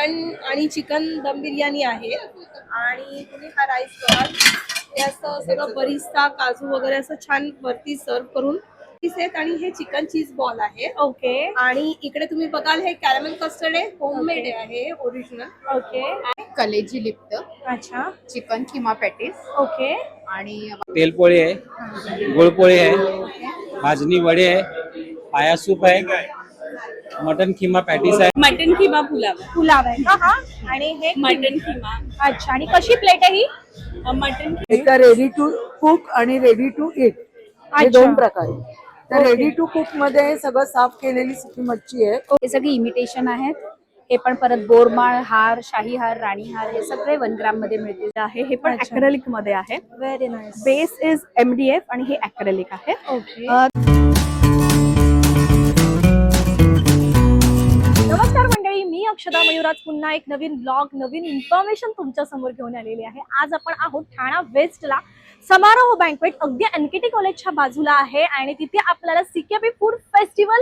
Mutton आणि chicken दम बिर्याणी आहे आणि तुम्ही हा राईस बघाल हे असं सगळं बरिस्ता काजू वगैरे असं छान वरती सर्व करून आहेत आणि हे चिकन चीज बॉल आहे. ओके आणि इकडे तुम्ही बघाल हे कॅरमेल कस्टर्ड आहे, होममेड आहे ओरिजिनल. ओके कलेजी लिप्त, अच्छा चिकन किमा पॅटीस ओके आणि तेलपोळी आहे, गुळपोळी आहे, भाजणी वडे आहे, पाया सूप आहे, मटन खिमा पॅटीस आहे. मटन किमा पुलाव. पुलाव आहे का हा? आणि हे मटन किमा. अच्छा आणि कशी प्लेट आहे ही? मटन एक रेडी टू कुक आणि रेडी टू ईट हे अच्छा. दोन प्रकार आहे. तर रेडी टू कुक मध्ये सगळं साफ केलेली सुकी मच्छी आहे. हे सगळे इमिटेशन आहेत. हे पण परत बोरमाळ हार, शाही हार, राणी हार हे सगळे 1 ग्राम मध्ये मिळतील आहे. हे पण अच्छा. ऍक्रेलिक मध्ये आहे. Very nice. Base is MDF आणि हे ऍक्रेलिक आहे. ओके. नमस्कार मंडळी, मी अक्षदा मयुराज पुन्हा एक नवीन ब्लॉग, नवीन इन्फॉर्मेशन तुमच्या समोर घेऊन आलेली आहे. आज आपण आहोत ठाणा वेस्टला. समारोह बँक्वेट अगदी NKT कॉलेजच्या बाजूला आहे आणि तिथे आपल्याला CKP फूड फेस्टिवल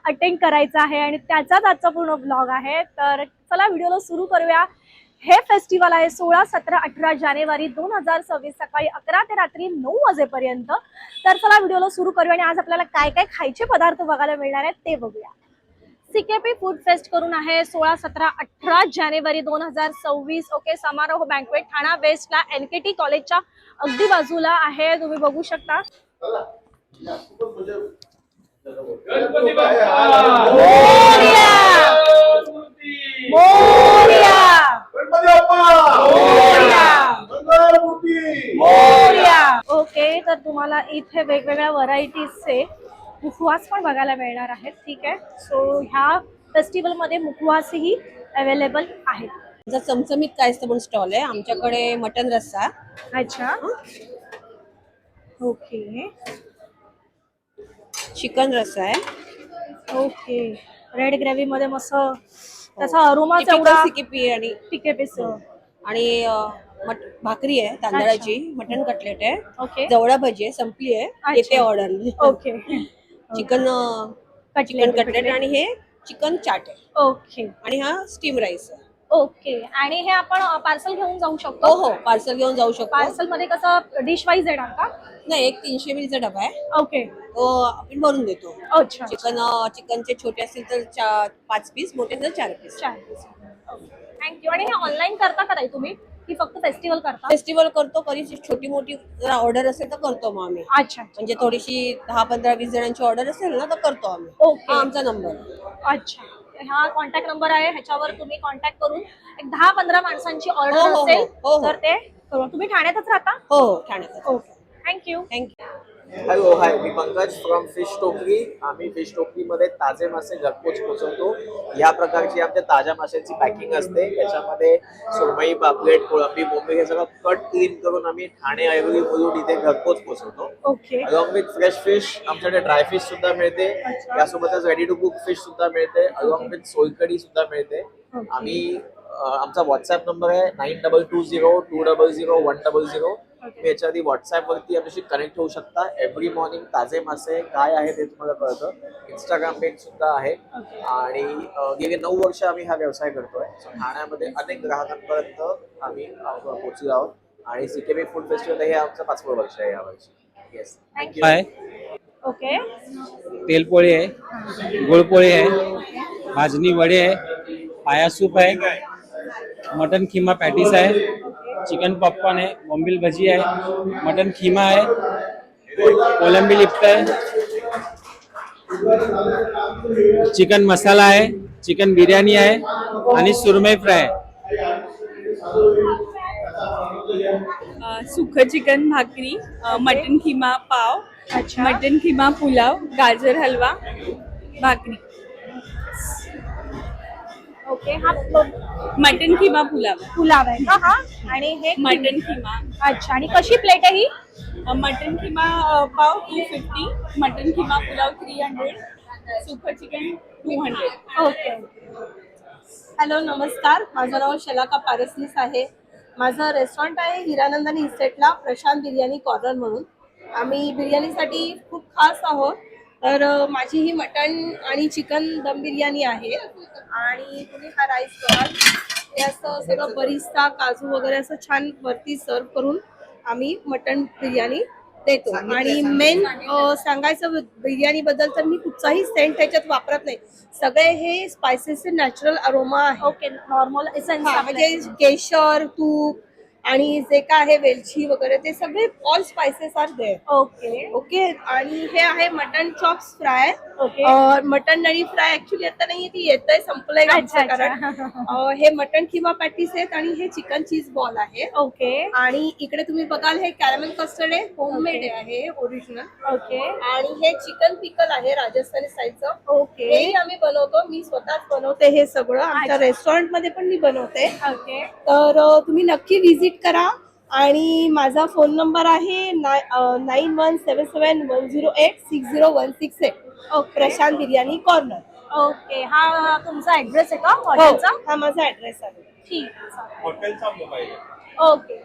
अटेंड करायचं आहे आणि त्याचाच आजचा पूर्ण ब्लॉग आहे. तर चला व्हिडिओला सुरू करूया. हे फेस्टिवल आहे 16, 17, 18 जानेवारी 2026 सकाळी 11 ते रात्री 9 वाजेपर्यंत. तर चला व्हिडिओला सुरू करूया आणि आज आपल्याला काय काय खायचे पदार्थ बघायला मिळणार आहेत ते बघूया. CKP फूड फेस्ट करून आहे 16, 17, 18 जानेवारी 2026. ओके, समारोह बँक्वेट ठाणा वेस्टला NKT कॉलेजच्या अगदी बाजूला आहे. तुम्ही बघू शकता. ओके, तर तुम्हाला इथे वेगवेगळ्या व्हरायटीजचे मुखवास पण बघायला मिळणार आहेत. ठीक आहे, सो ह्या फेस्टिवल मध्ये मुखवासही अवेलेबल आहेत. आमचा चमचमीत काय असतं म्हणून स्टॉल आहे. आमच्याकडे मटन रस्सा, अच्छा, ओके चिकन रस्सा आहे, ओके. रेड ग्रेव्ही मध्ये मस्त त्याचा अरोमाच एवढा. CKP आणि TKP आणि भाकरी आहे तांदळाची, मटन कटलेट आहे, ओके जवळा भजी आहे, संपली आहे, येते ऑर्डर. ओके चिकन कटलेट आणि हे चिकन चाट आहे ओके आणि हा स्टीम राईस आहे. ओके. आणि हे आपण पार्सल घेऊन जाऊ हो शकतो. हो, पार्सल घेऊन जाऊ शकतो. पार्सल मध्ये कसं डिश वाईज येणार का? नाही, एक 300 ml चा डबा आहे, ओके, तो आपण भरून देतो. अच्छा, चिकनचे छोटे असतील तर 5 पीस, मोठे तर 4 पीस. थँक्यू. आणि हे ऑनलाईन करता का ताई तुम्ही की फक्त फेस्टिवल करता? फेस्टिवल करतो, कधी छोटी मोठी जर ऑर्डर असेल तर करतो मग आम्ही. अच्छा, म्हणजे थोडीशी 10, 15, 20 जणांची ऑर्डर असेल ना तर करतो आम्ही. ओके. हा आमचा नंबर. अच्छा, हा कॉन्टॅक्ट नंबर आहे, ह्याच्यावर तुम्ही कॉन्टॅक्ट करून एक 10-15 माणसांची हो, ऑर्डर हो, असेल हो, हो. तर ते करू. तुम्ही ठाण्यातच राहता? हो हो, ठाण्यात. Okay, thank you. Thank you. Hello, high, me Pankaj from fish टोकरी. आम्ही फिश टोकरीमध्ये ताजे मासे घरपोच पोहोचवतो. या प्रकारची आमच्या ताज्या माशांची पॅकिंग असते. याच्यामध्ये सुरमई, पापलेट, कोळंबी, बोंबील हे सगळं कट क्लीन करून आम्ही ठाणे ऐवजी मुलुंड इथे घरपोच पोहोचवतो. Okay, along with fresh fish आमच्याकडे ड्राय फिश सुद्धा मिळते. यासोबतच रेडी टू कुक फिश सुद्धा मिळते. अलॉंग विथ सोलकढी सुद्धा मिळते. आम्ही आमचा व्हॉट्सअप नंबर आहे 9220-200-100. तुम्ही याच्याआधी व्हॉट्सअप वरती आमच्याशी कनेक्ट होऊ शकता. एव्हरी मॉर्निंग ताजे मासे काय आहे ते तुम्हाला कळतं. इंस्टाग्राम पेज सुद्धा आहे आणि गेली 9 वर्ष आम्ही हा व्यवसाय करतोय. ठाण्यामध्ये अनेक ग्राहकांपर्यंत आम्ही पोहोचलो आहोत आणि CKP फूड फेस्टिवल हे आमचं 5वं वर्ष आहे यावर्षी. Yes, thank you. आहे, ओके, तेलपोळी आहे, गुळपोळी आहे, भाजणी वडे आहे, पाया सूप आहे, मटन खिमा पॅटीस आहे, चिकन पॉपकॉर्न आहे, बोंबील भजी आहे, मटन खिमा आहे, कोलंबी लिफ्ट आहे, चिकन मसाला आहे, चिकन बिर्याणी आहे आणि सुरमई फ्राय आहे. सुखं चिकन भाकरी, मटन किमा पाव, मटन किमा पुलाव, गाजर हलवा, भाकरी. ओके. हा मटन किमा पुलाव. पुलाव आहे का हा? आणि हे मटन किमा. अच्छा, आणि कशी प्लेट आहे ही? मटन किमा पाव 250, मटन किमा पुलाव 300, सुखं चिकन 200. ओके. हॅलो, नमस्कार. माझं नाव शलाका पारसनीस आहे. माझं रेस्टॉरंट आहे हिरानंदानी इस्टेटला, प्रशांत बिर्याणी कॉर्नर म्हणून. आम्ही बिर्याणीसाठी खूप खास आहोत तर माझी ही मटण आणि चिकन दम बिर्याणी आहे आणि तुम्ही हा राईस बघाल ते असं सगळं बरिस्ता काजू वगैरे असं छान वरती सर्व करून आम्ही मटण बिर्याणी देतो. आणि मेन सांगायचं बिर्याणी बद्दल तर मी कुठचाही सेंट त्याच्यात वापरत नाही. सगळे हे स्पायसेसचे नॅचरल अरोमा आहे. ओके, नॉर्मल एसेन्स म्हणजे केशर तूप आणि जे काय आहे वेलची वगैरे ते सगळे all spices are there. Okay okay. आणि हे आहे mutton chops fry. Okay. Mutton नळी फ्राय ऍक्च्युली आता नाहीये, ती येतंय, संपलंय आमचं कारण. हे मटन किमा पॅटीस आहेत आणि हे चिकन चीज बॉल आहे. ओके आणि इकडे तुम्ही बघाल हे कॅरमेल कस्टर्ड आहे, होममेड आहे ओरिजिनल. ओके आणि हे चिकन पिकल आहे राजस्थानी स्टाईलचं. ओके हेही आम्ही बनवतो, मी स्वतःच बनवते हे सगळं. आमच्या रेस्टॉरंट मध्ये पण मी बनवते. ओके. तर तुम्ही नक्की व्हिजिट करा. आणि माझा फोन नंबर आहे 917710860168. प्रशांत बिर्याणी कॉर्नर. ओके, हा तुमचा ऍड्रेस आहे का हो, हॉटेलचा? हा माझा ऍड्रेस आहे. ठीक आहे, चालेल. हॉटेलचा मोबाईल. Okay,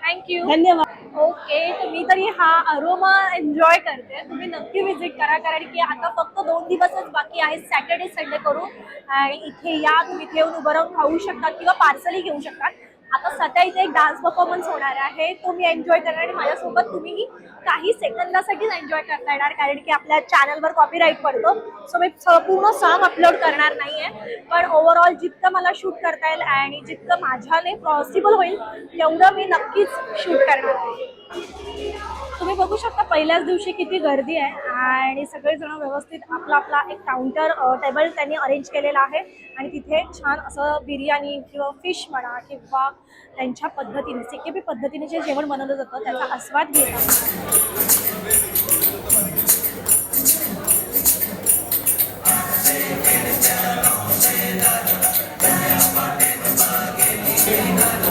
thank you. धन्यवाद. ओके, तर मी तरी हा अरोमा एन्जॉय करते. तुम्ही नक्की विजिट करा, कारण की आता फक्त 2 दिवसच बाकी आहेत, सॅटर्डे संडे करून. आणि इथे या, तुम्ही इथे येऊन उभं राहून खाऊ शकता किंवा पार्सलही घेऊ शकता. आता सध्या इथे एक डान्स परफॉर्मन्स होणार आहे, तो मी एन्जॉय करणार आणि माझ्यासोबत तुम्हीही काही सेकंदासाठीच एन्जॉय करता येणार, कारण की आपल्या चॅनलवर कॉपीराईट पडतो. सो मी पूर्ण सॉन्ग अपलोड करणार नाहीये, पण ओव्हरऑल जितकं मला शूट करता येईल आणि जितकं माझ्याने पॉसिबल होईल तेवढं मी नक्कीच शूट करणार आहे. तुम्ही बघू शकता पहिल्याच दिवशी किती गर्दी आहे आणि सगळेजण व्यवस्थित आपला आपला एक काउंटर टेबल त्यांनी अरेंज केलेला आहे आणि तिथे छान असं बिर्याणी किंवा फिश म्हणा किंवा त्यांच्या पद्धतीने सिक्कीमी पद्धतीने जे जेवण बनवलं जातं त्याचा आस्वाद घेतात.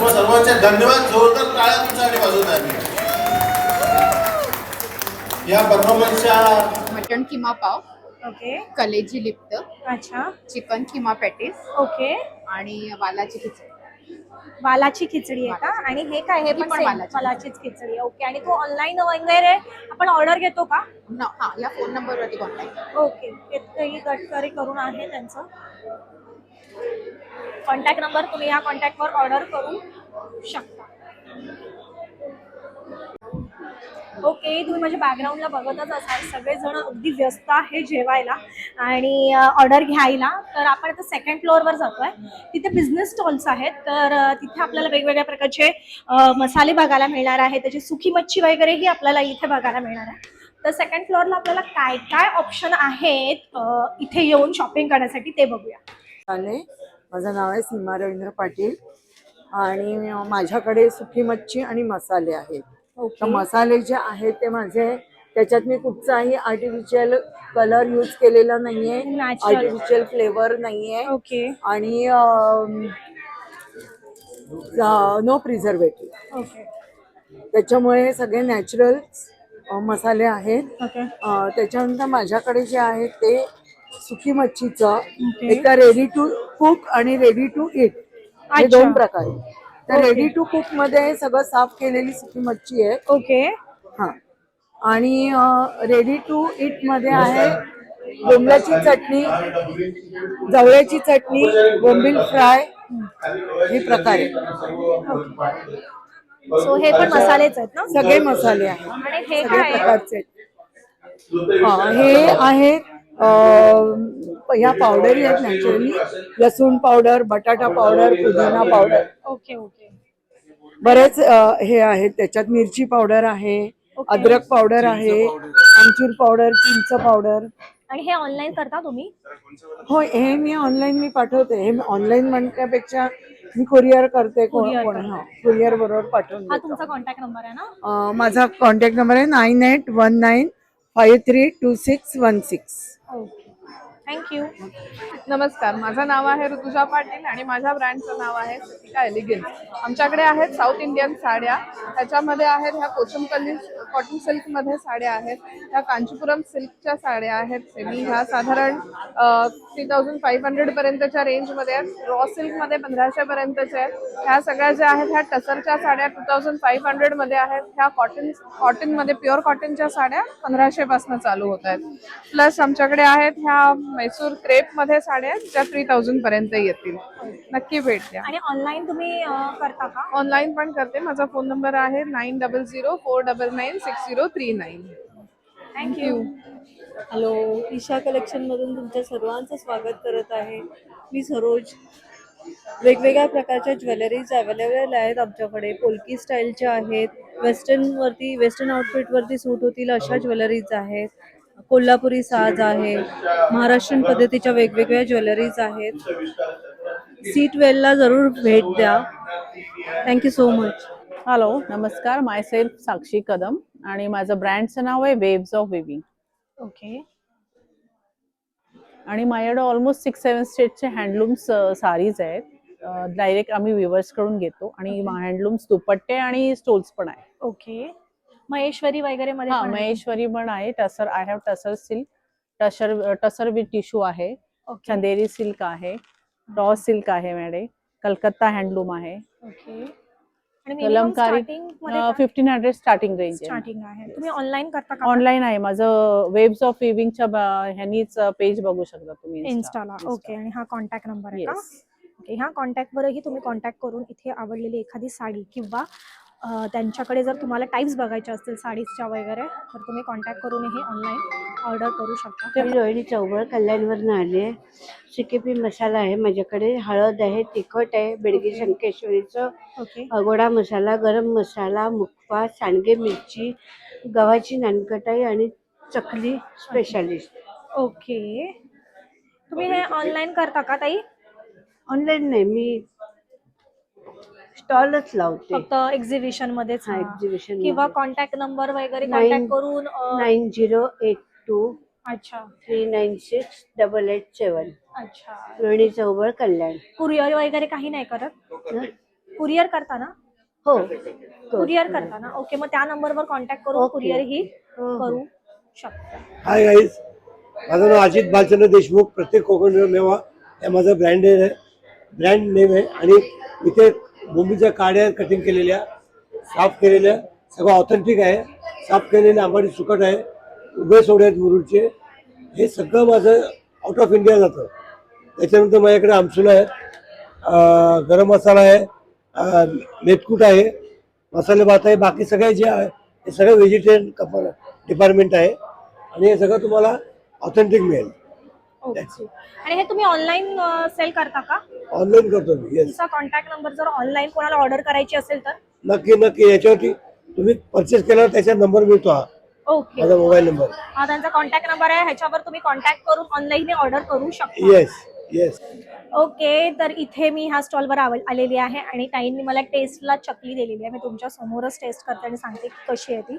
सर्वांचे धन्यवाद. जोरदार टाळ्या तुमच्यासाठी वाजवत आहे मी या परफॉर्मन्सच्या. मटण किमा पाव, ओके. कलेजी लिप्त, अच्छा. Chicken keema patties okay. आणि वालाची खिचडी. वालाची खिचडी आहे का? आणि हे काय? हे ही पण पण same वालाची वालाचीच खिचडी आहे. ओके. आणि तो ऑनलाईन वगैरे आपण ऑर्डर घेतो का? हा, या फोन नंबरवरती कॉन्टॅक्ट. ओके. शेतकरी गडकरी करून आहे त्यांचं कॉन्टॅक्ट नंबर, तुम्ही या कॉन्टॅक्टवर ऑर्डर करू शकता. ओके, तुम्ही माझ्या बॅकग्राऊंडला बघतच असाल, सगळेजण अगदी व्यस्त आहे जेवायला आणि ऑर्डर घ्यायला. तर आपण आता सेकंड फ्लोअरवर जातोय, तिथे बिझनेस स्टॉल्स आहेत. तर तिथे आपल्याला वेगवेगळ्या प्रकारचे मसाले बघायला मिळणार आहे, त्याची सुकी मच्छी वगैरेही आपल्याला इथे बघायला मिळणार आहे. तर सेकंड फ्लोअरला आपल्याला काय काय ऑप्शन आहेत इथे येऊन शॉपिंग करण्यासाठी ते बघूया. माझं नाव आहे सीमा रवींद्र पाटील आणि माझ्याकडे सुकी मच्छी आणि मसाले आहेत. तर मसाले जे आहेत ते माझे, त्याच्यात मी कुठचाही आर्टिफिशियल कलर यूज केलेला नाहीये, आर्टिफिशियल फ्लेवर नाहीये. ओके. आणि नो प्रिझर्वेटिव्ह. ओके. त्याच्यामुळे सगळे नॅचरल मसाले आहेत. ओके. त्याच्यानंतर माझ्याकडे जे आहे ते सुकी मच्छीचं एक रेडी टू कुक आणि रेडी टू ईट हे 2 प्रकार आहेत. तर रेडी टू कुक मध्ये सगळं साफ केलेली सुकी मच्छी आहे. ओके. हा. आणि रेडी टू ईट मध्ये आहे बोंबलाची चटणी, जवळ्याची चटणी, बोंबील फ्राय हे प्रकार आहेत. सो हे पण मसालेच आहेत ना? सगळे मसाले आहेत, आणि हे सगळे काय आहे? प्रकारचे आहेत. हे आहेत ह्या पावडरी आहेत नॅचरली, लसूण पावडर, बटाटा पावडर, पुदिना पावडर. ओके. ओके. बरेच हे आहेत. त्याच्यात मिरची पावडर आहे, अद्रक पावडर आहे, आमचूर पावडर, चिंच पावडर. आणि हे ऑनलाईन करता तुम्ही? हो, हे मी ऑनलाईन पाठवते. हे ऑनलाईन म्हणण्यापेक्षा मी कुरिअर करते. कुरिअर बरोबर पाठवून हा देतो. तुमचा कॉन्टॅक्ट नंबर आहे ना? माझा कॉन्टॅक्ट नंबर आहे 9819532616. ओके. थँक्यू. नमस्कार, माझं नाव आहे ऋतुजा पाटील आणि माझ्या ब्रँडचं नाव आहे सतिका एलिगन्स. आमच्याकडे आहेत साऊथ इंडियन साड्या, त्याच्यामध्ये आहेत ह्या कोचमपल्ली कॉटन सिल्कमध्ये साड्या आहेत, ह्या कांचीपुरम सिल्कच्या साड्या आहेत सेमी, ह्या साधारण 3500 पर्यंतच्या रेंजमध्ये आहेत. रॉ सिल्कमध्ये 1500 पर्यंतच्या आहेत. ह्या सगळ्या ज्या आहेत ह्या टसरच्या साड्या 2500 मध्ये आहेत. ह्या कॉटनमध्ये प्युअर कॉटनच्या साड्या 1500 पासून चालू होत आहेत. प्लस आमच्याकडे आहेत ह्या मैसूर क्रेप मध्ये साड्या आहेत ज्या 3000 पर्यंत येतील. नक्की भेट द्या. आणि ऑनलाईन तुम्ही करता का? ऑनलाईन पण करते. माझा फोन नंबर आहे 9004996039. थँक्यू. हॅलो, ईशा कलेक्शन मधून तुमच्या सर्वांचं स्वागत करत आहे. मी सरोज. वेगवेगळ्या प्रकारच्या ज्वेलरीज अवेलेबल आहेत आमच्याकडे. पोल्की स्टाईलच्या आहेत, वेस्टर्न आउटफिटवरती सूट होतील अशा ज्वेलरीज आहेत. कोल्हापुरी साज आहे, महाराष्ट्रीयन पद्धतीच्या वेगवेगळ्या ज्वेलरीज आहेत. C12ला जरूर भेट द्या. Thank you so much. हॅलो, नमस्कार. माय सेल्फ साक्षी कदम आणि माझं ब्रँडचं नाव आहे वेव्स ऑफ विविंग. ओके. आणि माझ्याकडे ऑलमोस्ट 6-7 स्टेटचे हँडलूम्स साडीज आहेत. डायरेक्ट आम्ही विवर्स कडून घेतो आणि हँडलूम्स दुपट्टे आणि स्टोल्स पण आहे. ओके. महेश्वरी वगैरे मध्ये हा, पण आहे? महेश्वरी पण आहे. Tussar, I have tussar silk, tussar with tissue आहे. ओके. चंदेरी सिल्क आहे, रॉ सिल्क आहे मॅडे, कलकत्ता हँडलूम आहे. ओके. आणि कलमकारी स्टार्टिंग मध्ये 1500 स्टार्टिंग रेंज आहे. स्टार्टिंग आहे. तुम्ही ऑनलाईन करता का? ऑनलाईन आहे माझं. वेव्स ऑफ विविंगच्या ह्यानीच पेज बघू शकता तुम्ही इन्स्टाला. ओके. आणि हा कॉन्टॅक्ट नंबर आहे का? येस. ओके. ह्या कॉन्टॅक्टवरही तुम्ही कॉन्टॅक्ट करून इथे आवडलेली एखादी साडी किंवा त्यांच्याकडे जर तुम्हाला टाईप्स बघायच्या असतील साडीजच्या वगैरे तर तुम्ही कॉन्टॅक्ट करूनही ऑनलाईन ऑर्डर करू शकता. मी रोहिणी चौबळ कल्याणवरून आले. CKP मसाला आहे माझ्याकडे, हळद आहे, तिखट आहे, बेडगी शंकेश्वरीचं, ओके. गोडा मसाला, गरम मसाला, मुखवा, सांडगे मिरची, गव्हाची नानकटाई आणि चकली स्पेशालिस्ट. ओके. तुम्ही हे ऑनलाईन करता का ताई? ऑनलाईन नाही, मी स्टॉलच लावते. फक्त एक्झिबिशन मध्येच? हा, एक्झिबिशन किंवा कॉन्टॅक्ट नंबर वगैरे कॉन्टॅक्ट करून 9082 अच्छा 396887. अच्छा. रोहिणी चौबळ कल्याण. कुरिअर वगैरे काही नाही करत? कुरिअर करता ना? हो, कुरिअर करता ना? ओके. मग त्या नंबरवर कॉन्टॅक्ट करून ओके. कुरिअर ही हो. करू शकता. हाय गाईज, माझं नाव अजित बालचंद्र देशमुख. प्रत्येक कोकण मेवा हे माझं ब्रँड नेम आहे. आणि इथे मुंबईच्या काड्या कटिंग केलेल्या, साफ केलेल्या, सगळं ऑथेंटिक आहे. साफ केलेले आंबाडी सुकट आहे, उभे सोडे आहेत मुरुडचे. हे सगळं माझं आउट ऑफ इंडिया जातं. त्याच्यानंतर माझ्याकडे आमसूल आहे, गरम मसाला आहे, मेथकूट आहे, मसाले भात आहे. बाकी सगळे जे आहे हे सगळं व्हेजिटेरियन डिपार्टमेंट आहे आणि हे सगळं तुम्हाला ऑथेंटिक मिळेल. ओके. आणि हे तुम्ही ऑनलाईन सेल करता का? ऑनलाईन करतो मी. येस, तुमचा कॉन्टॅक्ट नंबर जर ऑनलाईन कोणाला ऑर्डर करायची असेल तर? नक्की याच्यावरती तुम्ही परचेस केल्यावर त्याचा नंबर मिळतो, हा ओके. माझा मोबाईल नंबर. हा त्यांचा कॉन्टॅक्ट नंबर आहे, ह्याच्यावर तुम्ही कॉन्टॅक्ट करून ऑनलाईन ऑर्डर करू शकता. येस. ओके. तर इथे मी ह्या स्टॉलवर आलेली आहे आणि ताईंनी मला टेस्टला चकली दिलेली आहे. मी तुमच्या समोरच टेस्ट करते आणि सांगते की कशी आहे ती.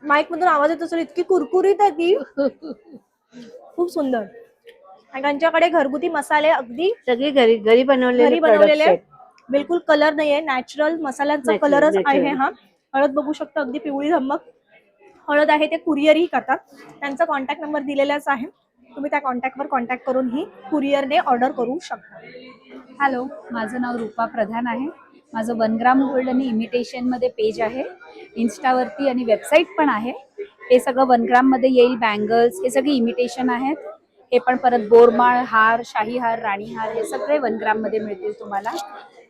माईक मधून आवाज येत असेल, इतकी कुरकुरीत आहे ती, खूप सुंदर. आणि त्यांच्याकडे घरगुती मसाले अगदी सगळी घरी बनवलेले आहेत. बिलकुल कलर नाहीये, नॅचरल मसाल्याचा Natural, कलरच आहे natural. हा. हळद बघू शकता, अगदी पिवळी धम्मक हळद आहे. ते कुरिअरही करतात. त्यांचा कॉन्टॅक्ट नंबर दिलेलाच आहे. तुम्ही त्या कॉन्टॅक्टवर कॉन्टॅक्ट करून ही कुरिअरने ऑर्डर करू शकता. हॅलो, माझं नाव रूपा प्रधान आहे. माझं 1 ग्राम गोल्ड आणि इमिटेशनमध्ये पेज आहे इन्स्टावरती आणि वेबसाईट पण आहे. हे सगळं 1 ग्राममध्ये येईल. बँगल्स हे सगळे इमिटेशन आहेत. हे पण परत बोरमाळ हार, शाही हार, राणी हार हे सगळे 1 ग्राममध्ये मिळतील तुम्हाला.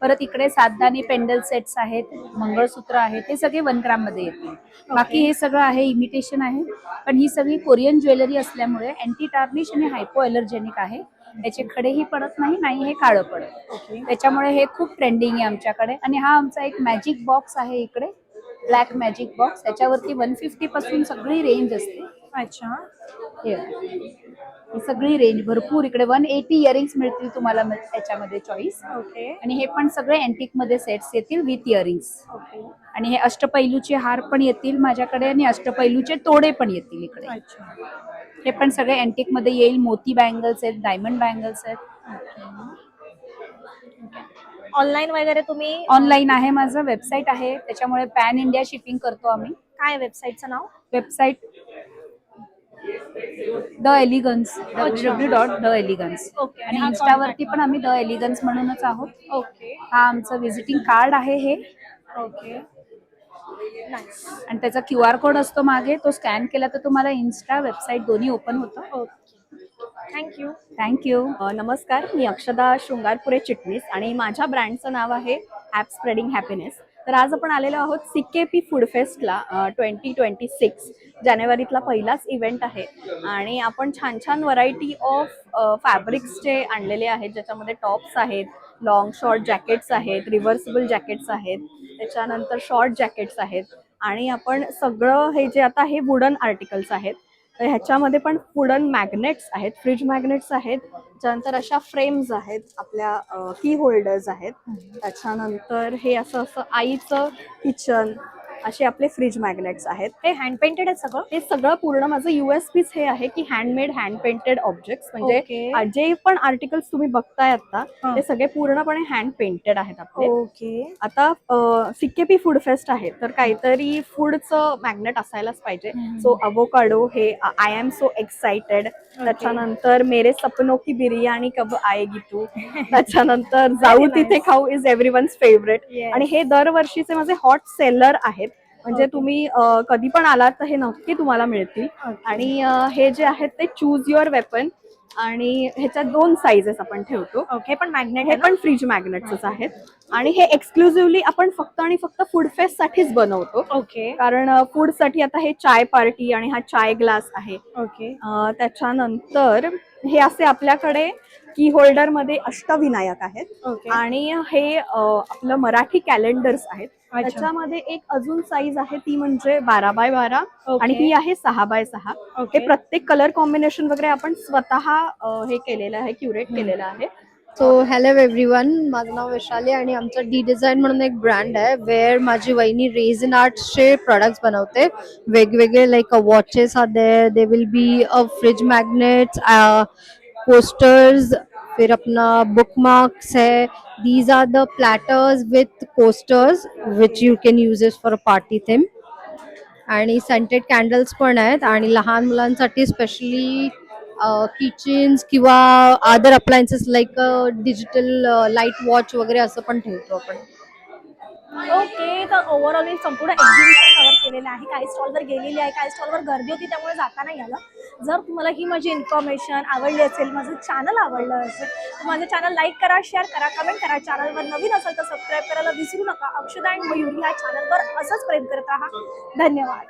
परत इकडे सातदाणी पेंडल सेट्स आहेत, मंगळसूत्र आहेत, हे सगळे 1 ग्राममध्ये येतील. बाकी हे सगळं आहे इमिटेशन आहे, पण ही सगळी कोरियन ज्वेलरी असल्यामुळे अँटी टार्निश आणि हायपो ॲलर्जेनिक आहे. याचे खडेही पडत नाही हे काळं पडत. त्याच्यामुळे हे खूप ट्रेंडिंग आहे आमच्याकडे. आणि हा आमचा एक मॅजिक बॉक्स आहे इकडे, ब्लॅक मॅजिक बॉक्स. याच्यावरती 150 पासून सगळी रेंज असते. अच्छा. ही सगळी रेंज भरपूर इकडे 180 इयरिंग्स मिळतील तुम्हाला त्याच्यामध्ये चॉईस. ओके. आणि हे पण सगळे अँटिक मध्ये सेट्स येतील विथ इयरिंग्स. ओके. आणि हे अष्टपैलूचे हार पण येतील माझ्याकडे आणि अष्टपैलूचे तोडे पण येतील इकडे. अच्छा. हे पण सगळे अँटिक मध्ये येईल. मोती बँगल्स आहेत, डायमंड बँगल्स आहेत. ऑनलाईन वगैरे तुम्ही ऑनलाईन आहे, माझं वेबसाईट आहे, त्याच्यामुळे पॅन इंडिया शिपिंग करतो आम्ही. काय वेबसाईटचं नाव? Website the elegance, www.theelegance. Okay. आणि इन्स्टावरती पण आम्ही द एलिगन्स म्हणूनच आहोत. ओके. हा आमचं व्हिजिटिंग कार्ड आहे हे. ओके. नाईस. आणि त्याचा QR कोड असतो मागे, तो स्कॅन केला तर तुम्हाला इन्स्टा वेबसाईट दोन्ही ओपन होतं. ओके. थँक्यू. थँक्यू. नमस्कार, मी अक्षदा शृंगारपुरे चिटणीस आणि माझ्या ब्रँडचं नाव आहे ॲप स्प्रेडिंग हॅपीनेस. तर आज आपण आलेलो आहोत CKP फूड फेस्टला 2026 जानेवारीतला पहिलाच इव्हेंट आहे आणि आपण छान छान व्हरायटी ऑफ फॅब्रिक्सचे आणलेले आहेत, ज्याच्यामध्ये टॉप्स आहेत, लॉंग शॉर्ट जॅकेट्स आहेत, रिव्हर्सिबल जॅकेट्स आहेत, त्याच्यानंतर शॉर्ट जॅकेट्स आहेत आणि आपण सगळं हे जे आता हे वुडन आर्टिकल्स आहेत, तर ह्याच्यामध्ये पण वुडन मॅग्नेट्स आहेत, फ्रीज मॅग्नेट्स आहेत, त्याच्यानंतर अशा फ्रेम्स आहेत, आपल्या की होल्डर्स आहेत, त्याच्यानंतर हे असं असं आईचं किचन, असे आपले फ्रीज मॅग्नेट्स आहेत. हे हँड पेंटेड आहे सगळं? हे सगळं पूर्ण माझं USPच हे आहे की हँडमेड हँड पेंटेड ऑब्जेक्ट्स, म्हणजे ओके. जे पण आर्टिकल्स तुम्ही बघताय आता ते सगळे पूर्णपणे हँड पेंटेड आहेत आपले. ओके. आता CKP फूड फेस्ट आहे तर काहीतरी फूडचं मॅग्नेट असायलाच पाहिजे. सो अवोकाडो हे आय एम सो एक्साइटेड, त्याच्यानंतर मेरे सपनो की बिर्याणी कब आएगी तू, त्याच्यानंतर जाऊ तिथे खाऊ इज एव्हरीवन्स फेवरेट. आणि हे दरवर्षीचे माझे हॉट सेलर आहेत, म्हणजे तुम्ही कधी पण आलात तर हे नक्की तुम्हाला मिळतील. आणि हे जे आहेत ते चूज युअर वेपन आणि ह्याच्यात 2 साइजेस आपण ठेवतो. ओके. पण मॅग्नेट हे पण फ्रीज मॅग्नेट्सच आहेत आणि हे एक्सक्लुझिव्हली आपण फक्त आणि फक्त फूड फेस्ट साठीच बनवतो. ओके. कारण फूड साठी आता हे चाय पार्टी आणि हा चाय ग्लास आहे. ओके. त्याच्यानंतर हे असे आपल्याकडे की होल्डर मध्ये अष्टविनायक आहेत. ओके. आणि हे आपलं मराठी कॅलेंडर्स आहेत. त्याच्यामध्ये एक अजून साईज आहे, ती म्हणजे 12x12 आणि ही आहे 6x6. हे प्रत्येक कलर कॉम्बिनेशन वगैरे आपण स्वतः हे केलेलं आहे, क्युरेट केलेलं आहे. सो हॅलो एव्हरीवन, माझं नाव वैशाली आणि आमचं डी डिझाईन म्हणून एक ब्रँड आहे वेअर माझी वहिनी रेझिन आर्ट्सचे प्रोडक्ट्स बनवते. वेगवेगळे like watches are there, they will be a fridge magnets, posters, फिर अपना बुक मार्क्स है. These are the platters with coasters which you can use it for a party theme. आणि scented candles पण आहेत आणि लहान मुलांसाठी स्पेशली किचन्स किंवा other appliances like digital light watch वगैरे असं पण ठेवतो आपण. ओके. तर ओव्हरऑल संपूर्ण एक्झिबिशन कव्हर केलेलं आहे. काही स्टॉलवर गेलेली आहे, काही स्टॉलवर गर्दी होती त्यामुळे जाता नाही आलं. जर तुम्हाला ही माझी इन्फॉर्मेशन आवडली असेल, माझं चॅनल आवडलं असेल तर माझं चॅनल लाईक करा, शेअर करा, कमेंट करा. चॅनलवर नवीन असेल तर सबस्क्राईब करायला विसरू नका. अक्षदा अँड मयूरी ह्या चॅनलवर असंच प्रेम करत राहा. धन्यवाद.